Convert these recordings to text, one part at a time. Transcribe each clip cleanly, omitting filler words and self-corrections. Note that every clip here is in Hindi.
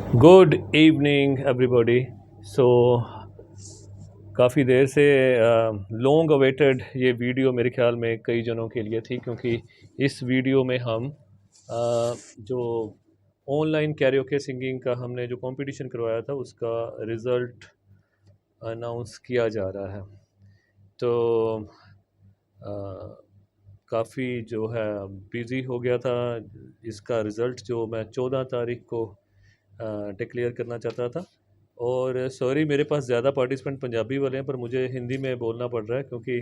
Good evening everybody. सो काफ़ी देर से लॉन्ग अवेटेड ये वीडियो मेरे ख्याल में कई जनों के लिए थी, क्योंकि इस वीडियो में हम जो ऑनलाइन कैरियोके सिंगिंग का हमने जो कंपटीशन करवाया था उसका रिज़ल्ट अनाउंस किया जा रहा है। तो काफ़ी जो है बिज़ी हो गया था। इसका रिज़ल्ट जो मैं 14 तारीख को डिक्लेयर करना चाहता था, और सॉरी मेरे पास ज़्यादा पार्टिसिपेंट पंजाबी वाले हैं, पर मुझे हिंदी में बोलना पड़ रहा है क्योंकि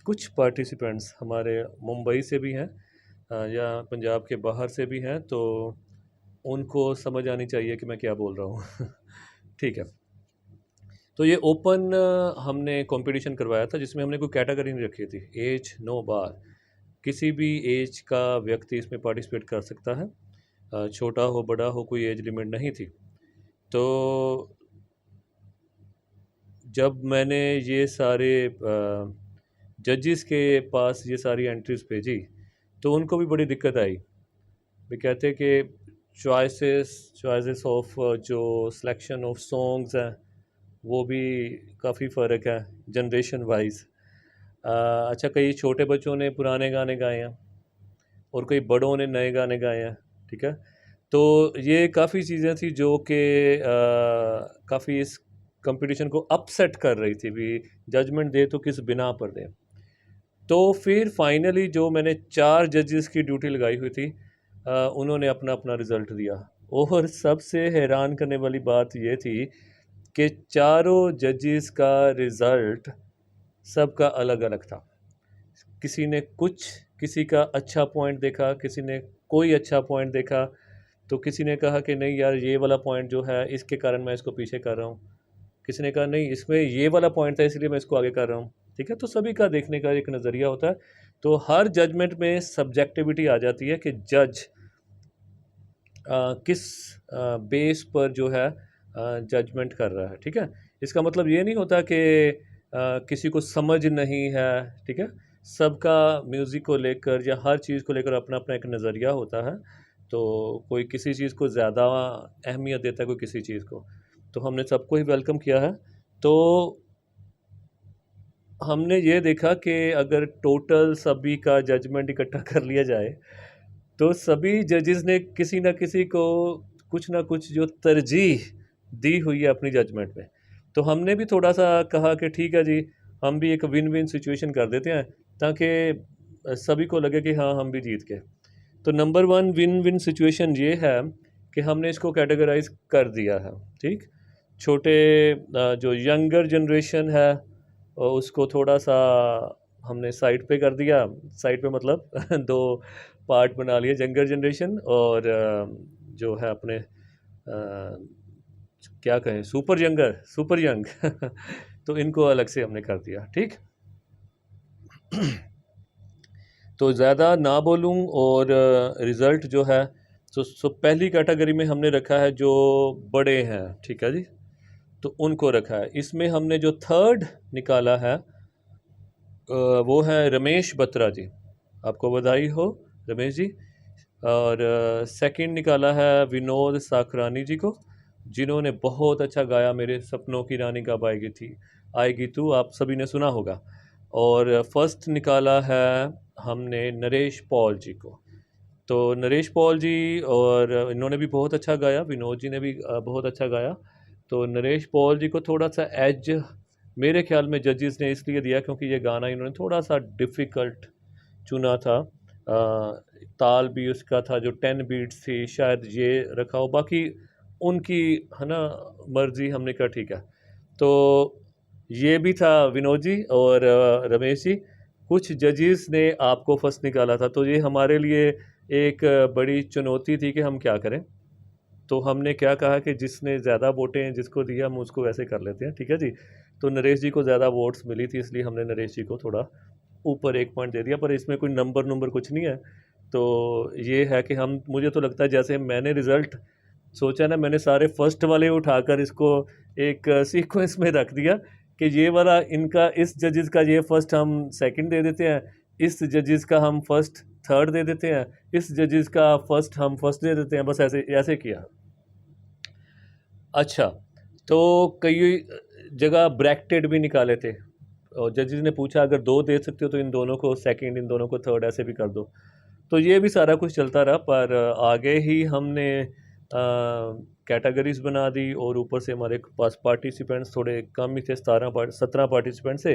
कुछ पार्टिसिपेंट्स हमारे मुंबई से भी हैं या पंजाब के बाहर से भी हैं, तो उनको समझ आनी चाहिए कि मैं क्या बोल रहा हूँ। ठीक है। तो ये ओपन हमने कंपटीशन करवाया था, जिसमें हमने कोई कैटेगरी नहीं रखी थी। एज नो बार, किसी भी एज का व्यक्ति इसमें पार्टिसिपेट कर सकता है। छोटा हो बड़ा हो, कोई एज लिमिट नहीं थी। तो जब मैंने ये सारे जजेस के पास ये सारी एंट्रीज भेजी, तो उनको भी बड़ी दिक्कत आई। वे कहते कि चॉइसेस ऑफ जो सिलेक्शन ऑफ सॉन्ग्स हैं वो भी काफ़ी फ़र्क है जनरेशन वाइज। अच्छा, कई छोटे बच्चों ने पुराने गाने गाए हैं और कई बड़ों ने नए गाने गाए हैं। ठीक है। तो ये काफ़ी चीज़ें थी जो कि काफ़ी इस कंपटीशन को अपसेट कर रही थी भी। जजमेंट दे तो किस बिना पर दे। तो फिर फाइनली जो मैंने 4 जजेस की ड्यूटी लगाई हुई थी, उन्होंने अपना अपना रिज़ल्ट दिया। और सबसे हैरान करने वाली बात ये थी कि चारों जजेस का रिज़ल्ट सबका अलग अलग था। किसी ने किसी का अच्छा पॉइंट देखा, किसी ने कोई अच्छा पॉइंट देखा, तो किसी ने कहा कि नहीं यार, ये वाला पॉइंट जो है इसके कारण मैं इसको पीछे कर रहा हूँ। किसी ने कहा नहीं, इसमें ये वाला पॉइंट था इसलिए मैं इसको आगे कर रहा हूँ। ठीक है। तो सभी का देखने का एक नज़रिया होता है। तो हर जजमेंट में सब्जेक्टिविटी आ जाती है कि जज किस बेस पर जो है जजमेंट कर रहा है। ठीक है। इसका मतलब ये नहीं होता कि किसी को समझ नहीं है। ठीक है। सबका म्यूज़िक को लेकर या हर चीज़ को लेकर अपना अपना एक नज़रिया होता है। तो कोई किसी चीज़ को ज़्यादा अहमियत देता है, कोई किसी चीज़ को। तो हमने सबको ही वेलकम किया है। तो हमने ये देखा कि अगर टोटल सभी का जजमेंट इकट्ठा कर लिया जाए, तो सभी जजेस ने किसी ना किसी को कुछ ना कुछ जो तरजीह दी हुई है अपनी जजमेंट में। तो हमने भी थोड़ा सा कहा कि ठीक है जी, हम भी एक विन विन सिचुएशन कर देते हैं, ताकि सभी को लगे कि हाँ, हम भी जीत गए। तो नंबर 1 विन विन सिचुएशन ये है कि हमने इसको कैटेगराइज कर दिया है। ठीक। छोटे जो यंगर जनरेशन है उसको थोड़ा सा हमने साइड पे कर दिया। साइड पे मतलब दो पार्ट बना लिए, यंगर जनरेशन और जो है अपने क्या कहें, सुपर यंग। तो इनको अलग से हमने कर दिया। ठीक। तो ज़्यादा ना बोलूं और रिज़ल्ट जो है, तो पहली कैटेगरी में हमने रखा है जो बड़े हैं। ठीक है जी। तो उनको रखा है। इसमें हमने जो थर्ड निकाला है वो है रमेश बत्रा जी। आपको बधाई हो रमेश जी। और सेकंड निकाला है विनोद साखरानी जी को, जिन्होंने बहुत अच्छा गाया मेरे सपनों की रानी कब आएगी तू, आप सभी ने सुना होगा। और फर्स्ट निकाला है हमने नरेश पॉल जी को। तो नरेश पॉल जी और इन्होंने भी बहुत अच्छा गाया, विनोद जी ने भी बहुत अच्छा गाया। तो नरेश पॉल जी को थोड़ा सा एज मेरे ख्याल में जजेस ने इसलिए दिया क्योंकि ये गाना इन्होंने थोड़ा सा डिफ़िकल्ट चुना था। ताल भी उसका था जो 10 बीट्स थी, शायद ये रखा हो। बाकी उनकी है ना मर्ज़ी, हमने कहा ठीक है। तो ये भी था विनोद जी और रमेश जी। कुछ जजेस ने आपको फर्स्ट निकाला था, तो ये हमारे लिए एक बड़ी चुनौती थी कि हम क्या करें। तो हमने क्या कहा कि जिसने ज़्यादा वोटें जिसको दी हम उसको वैसे कर लेते हैं। ठीक है जी। तो नरेश जी को ज़्यादा वोट्स मिली थी, इसलिए हमने नरेश जी को थोड़ा ऊपर 1 पॉइंट दे दिया, पर इसमें कोई नंबर कुछ नहीं है। तो ये है कि हम, मुझे तो लगता है जैसे मैंने रिज़ल्ट सोचा ना, मैंने सारे फर्स्ट वाले उठाकर इसको एक सीक्वेंस में रख दिया कि ये वाला इनका, इस जजेस का ये फर्स्ट हम सेकंड दे देते हैं, इस जजेस का हम फर्स्ट थर्ड दे देते हैं, इस जजेस का फर्स्ट हम फर्स्ट दे देते हैं। बस ऐसे ऐसे किया। अच्छा, तो कई जगह ब्रैकेटेड भी निकाले थे और जजेस ने पूछा अगर 2 दे सकते हो तो इन दोनों को सेकंड, इन दोनों को थर्ड, ऐसे भी कर दो। तो ये भी सारा कुछ चलता रहा, पर आगे ही हमने कैटेगरीज बना दी और ऊपर से हमारे पास पार्टिसिपेंट्स थोड़े कम ही थे, 17 पार्टिसिपेंट्स थे,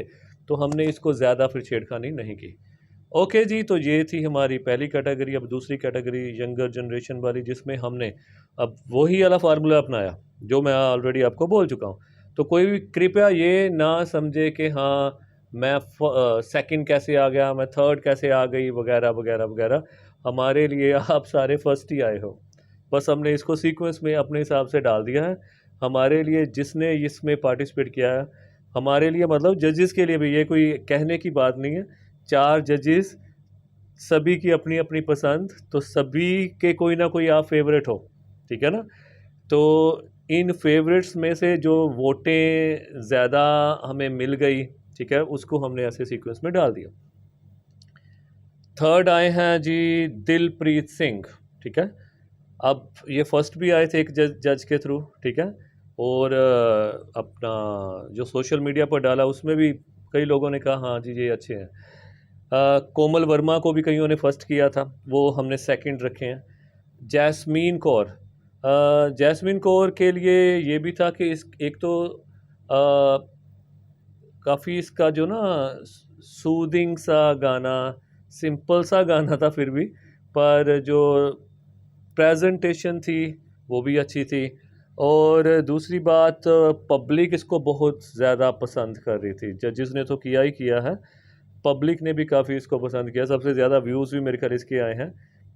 तो हमने इसको ज़्यादा फिर छेड़खानी नहीं की। ओके जी, तो ये थी हमारी पहली कैटेगरी। अब दूसरी कैटेगरी यंगर जनरेशन वाली, जिसमें हमने अब वही वाला फार्मूला अपनाया जो मैं ऑलरेडी आपको बोल चुका हूँ। तो कोई भी कृपया ये ना समझे कि हाँ मैं सेकंड कैसे आ गया, मैं थर्ड कैसे आ गई, वगैरह वगैरह वगैरह। हमारे लिए आप सारे फर्स्ट ही आए हो, बस हमने इसको सीक्वेंस में अपने हिसाब से डाल दिया है। हमारे लिए जिसने इसमें पार्टिसिपेट किया है, हमारे लिए मतलब जजेस के लिए भी ये कोई कहने की बात नहीं है। 4 जजेस, सभी की अपनी अपनी पसंद, तो सभी के कोई ना कोई आप फेवरेट हो, ठीक है ना। तो इन फेवरेट्स में से जो वोटें ज़्यादा हमें मिल गई, ठीक है, उसको हमने ऐसे सीक्वेंस में डाल दिया। थर्ड आए हैं जी दिलप्रीत सिंह, ठीक है। अब ये फर्स्ट भी आए थे एक जज के थ्रू, ठीक है। और अपना जो सोशल मीडिया पर डाला उसमें भी कई लोगों ने कहा हाँ जी ये अच्छे हैं। कोमल वर्मा को भी कईयों ने फर्स्ट किया था, वो हमने सेकंड रखे हैं। जैस्मीन कौर, जैस्मीन कौर के लिए ये भी था कि इस एक तो काफ़ी इसका जो ना सूदिंग सा गाना, सिंपल सा गाना था फिर भी, पर जो प्रेजेंटेशन थी वो भी अच्छी थी। और दूसरी बात, पब्लिक इसको बहुत ज़्यादा पसंद कर रही थी। जजेस ने तो किया ही किया है, पब्लिक ने भी काफ़ी इसको पसंद किया। सबसे ज़्यादा व्यूज़ भी मेरे ख्याल इसके आए हैं।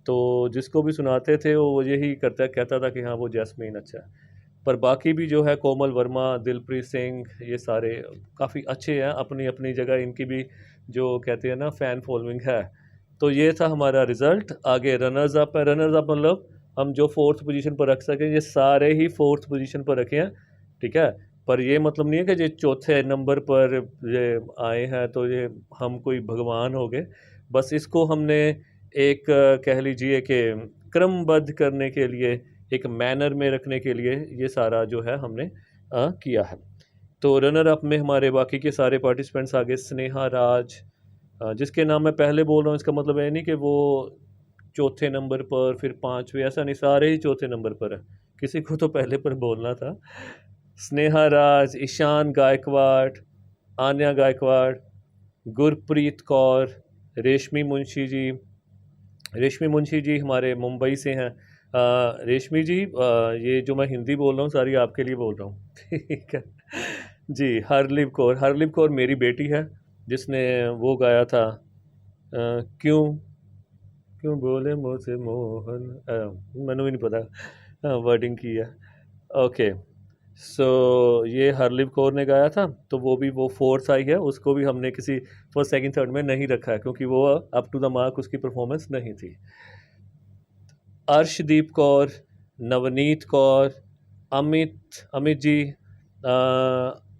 तो जिसको भी सुनाते थे वो यही कहता था कि हाँ वो जैस्मीन अच्छा है। पर बाकी भी जो है कोमल वर्मा, दिलप्रीत सिंह, ये सारे काफ़ी अच्छे हैं अपनी अपनी जगह, इनकी भी जो कहते हैं ना फ़ैन फॉलोइंग है। तो ये था हमारा रिज़ल्ट। आगे रनर्स अप है। रनर्स अप मतलब हम जो फोर्थ पोजीशन पर रख सकें, ये सारे ही फोर्थ पोजीशन पर रखे हैं, ठीक है। पर ये मतलब नहीं है कि ये चौथे नंबर पर ये आए हैं तो ये हम कोई भगवान हो गए। बस इसको हमने एक कह लीजिए कि क्रमबद्ध करने के लिए, एक मैनर में रखने के लिए ये सारा जो है हमने किया है। तो रनर अप में हमारे बाकी के सारे पार्टिसिपेंट्स आगे स्नेहा राज, जिसके नाम मैं पहले बोल रहा हूँ, इसका मतलब है नहीं कि वो चौथे नंबर पर फिर पाँचवें, ऐसा नहीं, सारे ही चौथे नंबर पर है, किसी को तो पहले पर बोलना था। स्नेहा राज, ईशान गायकवाड़, आन्या गायकवाड़, गुरप्रीत कौर, रेशमी मुंशी जी। रेशमी मुंशी जी हमारे मुंबई से हैं। रेशमी जी, ये जो मैं हिंदी बोल रहा हूँ सारी आपके लिए बोल रहा हूँ ठीक है जी। हरलिप कौर, हरलिप कौर मेरी बेटी है, जिसने वो गाया था क्यों क्यों बोले मुझसे मोहन, मैंने भी नहीं पता वर्डिंग की है। ओके, सो ये हरलिप कौर ने गाया था, तो वो भी वो फोर्थ आई है, उसको भी हमने किसी फर्स्ट सेकंड थर्ड में नहीं रखा है क्योंकि वो अप टू द मार्क उसकी परफॉर्मेंस नहीं थी। अर्शदीप कौर, नवनीत कौर, अमित अमित जी,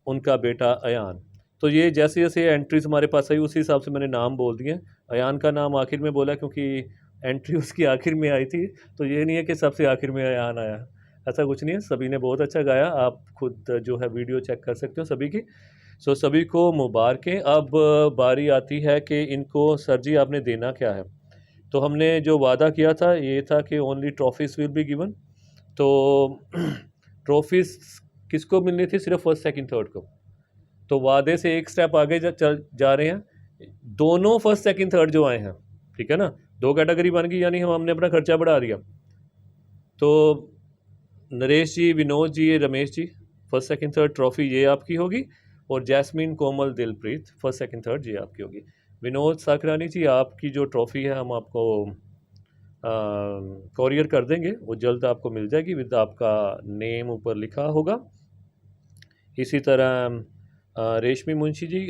उनका बेटा अयान। तो ये जैसे जैसे एंट्रीज हमारे पास आई उसी हिसाब से मैंने नाम बोल दिए। अयान का नाम आखिर में बोला क्योंकि एंट्री उसकी आखिर में आई थी, तो ये नहीं है कि सबसे आखिर में अयान आया, ऐसा कुछ नहीं है। सभी ने बहुत अच्छा गाया, आप खुद जो है वीडियो चेक कर सकते हो सभी की। सो सभी को मुबारकें। अब बारी आती है कि इनको सर जी आपने देना क्या है। तो हमने जो वादा किया था ये था कि only trophies will be given. तो ट्रॉफीज़ किसको मिलनी थी? सिर्फ फर्स्ट सेकंड थर्ड को। तो वादे से एक स्टेप आगे जा रहे हैं। दोनों फर्स्ट सेकंड थर्ड जो आए हैं, ठीक है ना, 2 कैटेगरी बन गई, यानी हमने अपना खर्चा बढ़ा दिया। तो नरेश जी, Vinod ji, Ramesh ji, first second third trophy ये आपकी होगी, और जैस्मीन, कोमल, दिलप्रीत फर्स्ट सेकंड थर्ड ये आपकी होगी। विनोद साकरानी जी, आपकी जो ट्रॉफ़ी है हम आपको कोरियर कर देंगे, वो जल्द आपको मिल जाएगी विद आपका नेम ऊपर लिखा होगा। इसी तरह रेशमी मुंशी जी,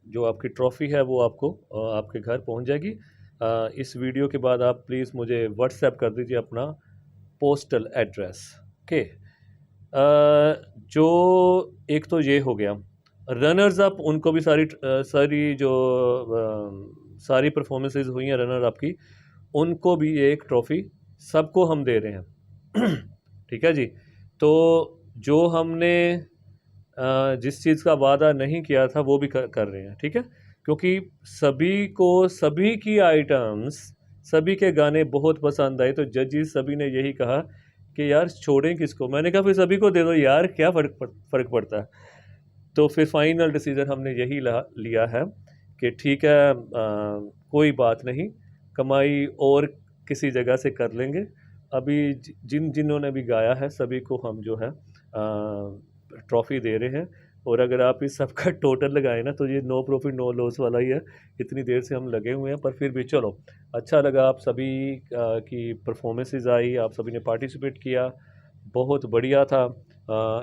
जो आपकी ट्रॉफ़ी है वो आपको आपके घर पहुंच जाएगी। इस वीडियो के बाद आप प्लीज़ मुझे व्हाट्सएप कर दीजिए अपना पोस्टल एड्रेस। ओके, जो एक तो ये हो गया। रनर्स अप, उनको भी सारी जो सारी परफॉर्मेंसेज हुई हैं रनर अप की, उनको भी एक ट्रॉफ़ी सबको हम दे रहे हैं ठीक है जी। तो जो हमने जिस चीज़ का वादा नहीं किया था वो भी कर रहे हैं, ठीक है। क्योंकि सभी को सभी की आइटम्स, सभी के गाने बहुत पसंद आए, तो जजेस सभी ने यही कहा कि यार छोड़ें किसको। मैंने कहा फिर सभी को दे दो यार, क्या फ़र्क पड़ता है। तो फिर फाइनल डिसीजन हमने यही लिया है कि ठीक है, कोई बात नहीं, कमाई और किसी जगह से कर लेंगे। अभी जिन्होंने भी गाया है सभी को हम जो है ट्रॉफ़ी दे रहे हैं। और अगर आप इस सब का टोटल लगाएं ना तो ये नो प्रॉफिट नो लॉस वाला ही है। इतनी देर से हम लगे हुए हैं, पर फिर भी चलो अच्छा लगा। आप सभी की परफॉर्मेंसेस आई, आप सभी ने पार्टिसिपेट किया, बहुत बढ़िया था।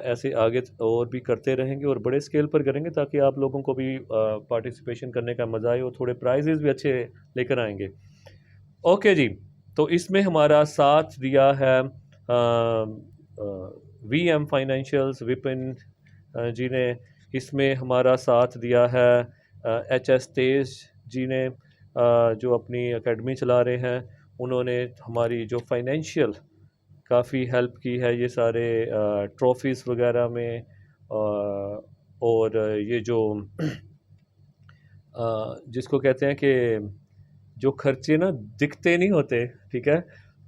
ऐसे आगे और भी करते रहेंगे और बड़े स्केल पर करेंगे ताकि आप लोगों को भी पार्टिसिपेशन करने का मज़ा आए और थोड़े प्राइजेस भी अच्छे लेकर आएंगे। ओके जी, तो इसमें हमारा साथ दिया है वी एम फाइनेंशियल्स, विपिन जी ने। इसमें हमारा साथ दिया है एच एस तेज जी ने, जो अपनी एकेडमी चला रहे हैं। उन्होंने हमारी जो फाइनेंशियल काफ़ी हेल्प की है ये सारे ट्रॉफ़ीज़ वगैरह में। और ये जो जिसको कहते हैं कि जो खर्चे ना दिखते नहीं होते, ठीक है,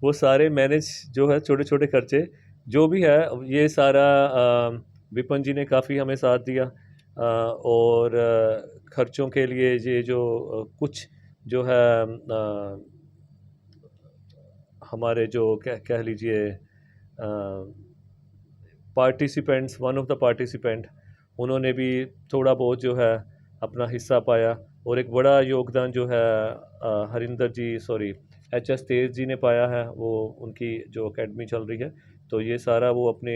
वो सारे मैनेज जो है, छोटे छोटे खर्चे जो भी है, ये सारा विपन जी ने काफ़ी हमें साथ दिया। और खर्चों के लिए ये जो कुछ जो है हमारे जो कह लीजिए participants, one of the participant, उन्होंने भी थोड़ा बहुत जो है अपना हिस्सा पाया। और एक बड़ा योगदान जो है हरिंदर जी, सॉरी, एच एस तेज जी ने पाया है। वो उनकी जो एकेडमी चल रही है, तो ये सारा वो अपने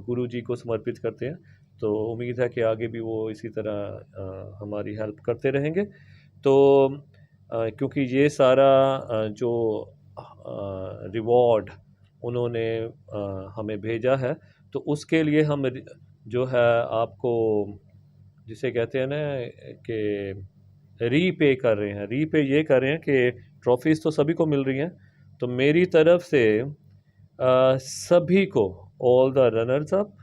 गुरु जी को समर्पित करते हैं। तो उम्मीद है कि आगे भी वो इसी तरह हमारी हेल्प करते रहेंगे। तो क्योंकि ये सारा जो रिवॉर्ड उन्होंने हमें भेजा है, तो उसके लिए हम जो है आपको, जिसे कहते हैं ना कि रीपे कर रहे हैं। रीपे ये कर रहे हैं कि ट्रॉफीज़ तो सभी को मिल रही हैं, तो मेरी तरफ से सभी को, ऑल द रनर्स अप,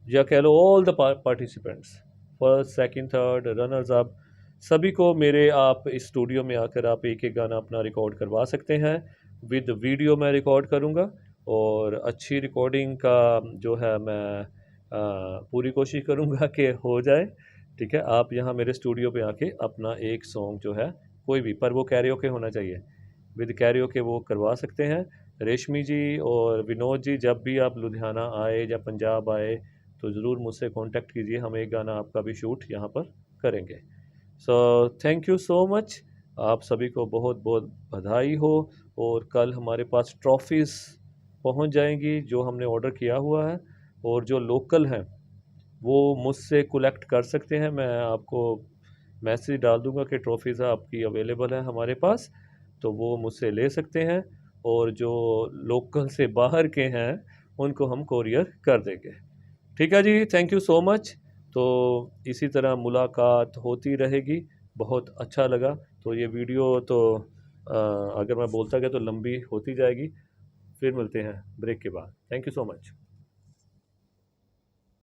या कह लो all the participants, first second third runners up, सभी को मेरे आप इस स्टूडियो में आकर आप एक एक गाना अपना रिकॉर्ड करवा सकते हैं। विद वीडियो मैं रिकॉर्ड करूँगा और अच्छी रिकॉर्डिंग का जो है मैं पूरी कोशिश करूँगा कि हो जाए। ठीक है, आप यहाँ मेरे स्टूडियो पे आके अपना एक सॉन्ग जो है कोई भी, पर वो कैरियोके होना चाहिए, विद कैरियोके वो करवा सकते हैं। रेशमी जी और विनोद जी, जब भी आप लुधियाना आए या पंजाब आए तो ज़रूर मुझसे कांटेक्ट कीजिए, हम एक गाना आपका भी शूट यहाँ पर करेंगे। So thank you so much, आप सभी को बहुत बहुत बधाई हो। और कल हमारे पास ट्रॉफ़ीज़ पहुँच जाएंगी जो हमने ऑर्डर किया हुआ है। और जो लोकल हैं वो मुझसे कलेक्ट कर सकते हैं, मैं आपको मैसेज डाल दूंगा कि ट्रॉफ़ीज़ आपकी अवेलेबल है हमारे पास, तो वो मुझसे ले सकते हैं। और जो लोकल से बाहर के हैं उनको हम कोरियर कर देंगे। ठीक है जी, थैंक यू सो मच। तो इसी तरह मुलाकात होती रहेगी। बहुत अच्छा लगा। तो ये वीडियो तो अगर मैं बोलता गया तो लंबी होती जाएगी। फिर मिलते हैं ब्रेक के बाद। Thank you so much.